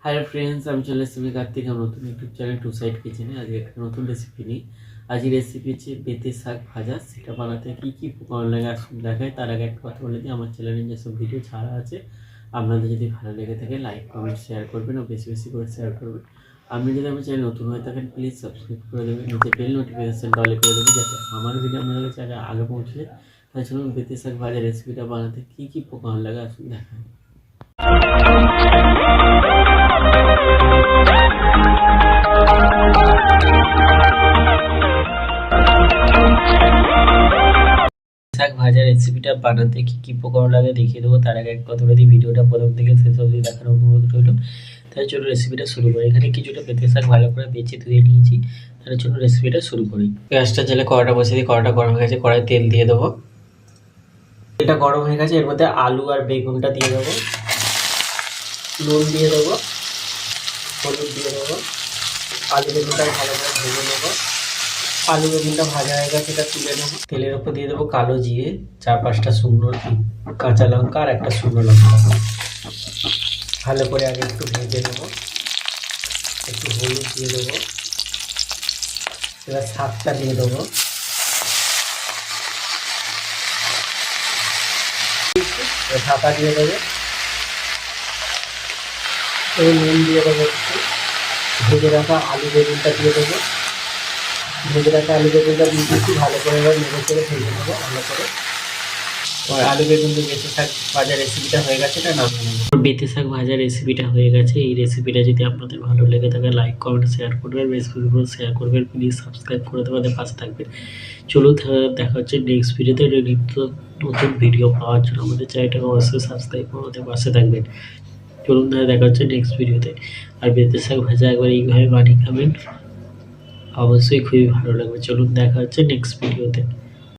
Hi friends, আমি চলে এসেছি কার্তিক আমার নতুন ইউটিউব চ্যানেল টু সাইড কিচেনে। আজকে একটা নতুন রেসিপি নিই। আজকে রেসিপি হচ্ছে বেতে শাক ভাজা। সেটা বানাতে কী কী উপকরণ লাগে আসুন দেখায়। তার আগে একটা কথা বলে দিই, আমার চ্যানেলে যেসব ভিডিও ছাড়া আছে আপনাদের যদি ভালো লেগে থাকে লাইক কমেন্ট শেয়ার করবেন ও বেশি বেশি করে শেয়ার করবেন। আপনি যদি আমার চ্যানেল নতুন হয়ে থাকেন প্লিজ সাবস্ক্রাইব করে দেবেন, নিচে বেল নোটিফিকেশানটা অল করে দেবেন যাতে আমার ভিডিও আপনাদের কাছে আগে পৌঁছে যায়। তাই চলুন বেতে শাক ভাজা রেসিপিটা বানাতে কী কী উপকরণ লাগে আসুন দেখায়। শাক ভাজা রেসিপিটা বানাতে কী কী উপকরণ লাগে দেখিয়ে দেবো। তার আগে এক কথা বলে দিই, ভিডিওটা প্রথম থেকে শেষ অবধি দেখার অনুরোধ রইল। তার জন্য রেসিপিটা শুরু করি। এখানে কিছুটা পেঁপে শাক ভালো করে বেছে ধুয়ে নিয়েছি। তার জন্য রেসিপিটা শুরু করি। গ্যাসটা জ্বালে কড়াটা বসিয়ে দিই। কড়াটা গরম হয়ে গেছে, কড়াই তেল দিয়ে দেবো। তেলটা গরম হয়ে গেছে, এর মধ্যে আলু আর বেগুনটা দিয়ে দেবো। নুন দিয়ে দেবো, হলুদ দিয়ে দেবো। আলু বেগুনটা ভালো করে ভেজে নেবো। আলু বেগুনটা ভাজা হয়ে গেছে, এটা তুলে নেবো। তেলের উপর দিয়ে দেবো কালো জিরে, 4-5টা শুকনো কাঁচা লঙ্কা আর একটা শুকনো লঙ্কা। ভালো করে আগে একটু ভেজে নেবো। একটু হলুদ দিয়ে দেবো। এবার শাকটা দিয়ে দেবো। ঢাকা দিয়ে দেবো। এই নুন দিয়ে দেবো একটু। ভেজে রাখা আলু বেগুনটা দিয়ে দেবো। ভেজে রাখা আলু বেগুনটা দিয়ে দিচ্ছি। ভালো করে এবার নেড়ে চেড়ে ভেজে নেবো ভালো করে। আলু বেগুন দিয়ে বেতে শাক ভাজা রেসিপিটা হয়ে গেছে, এটা নামিয়ে নেবো। বেতে শাক ভাজা রেসিপিটা হয়ে গেছে। এই রেসিপিটা যদি আপনাদের ভালো লেগে থাকে লাইক কমেন্ট শেয়ার করবেন, বেশি করে শেয়ার করবেন, প্লিজ সাবস্ক্রাইব করে দেওয়ার পাশে থাকবেন। চলুন দেখা হচ্ছে নেক্সট ভিডিওতে। নিত্য নতুন ভিডিও পাওয়ার জন্য আমাদের চ্যানেলটাকে অবশ্যই সাবস্ক্রাইব করে আমাদের পাশে থাকবেন। চলুন দেখা হচ্ছে নেক্সট ভিডিওতে। আর বেতে শাক ভাজা একবার এইভাবে বানিয়ে খাবেন, অবশ্যই খুবই ভালো লাগবে। চলুন দেখা হচ্ছে নেক্সট ভিডিওতে।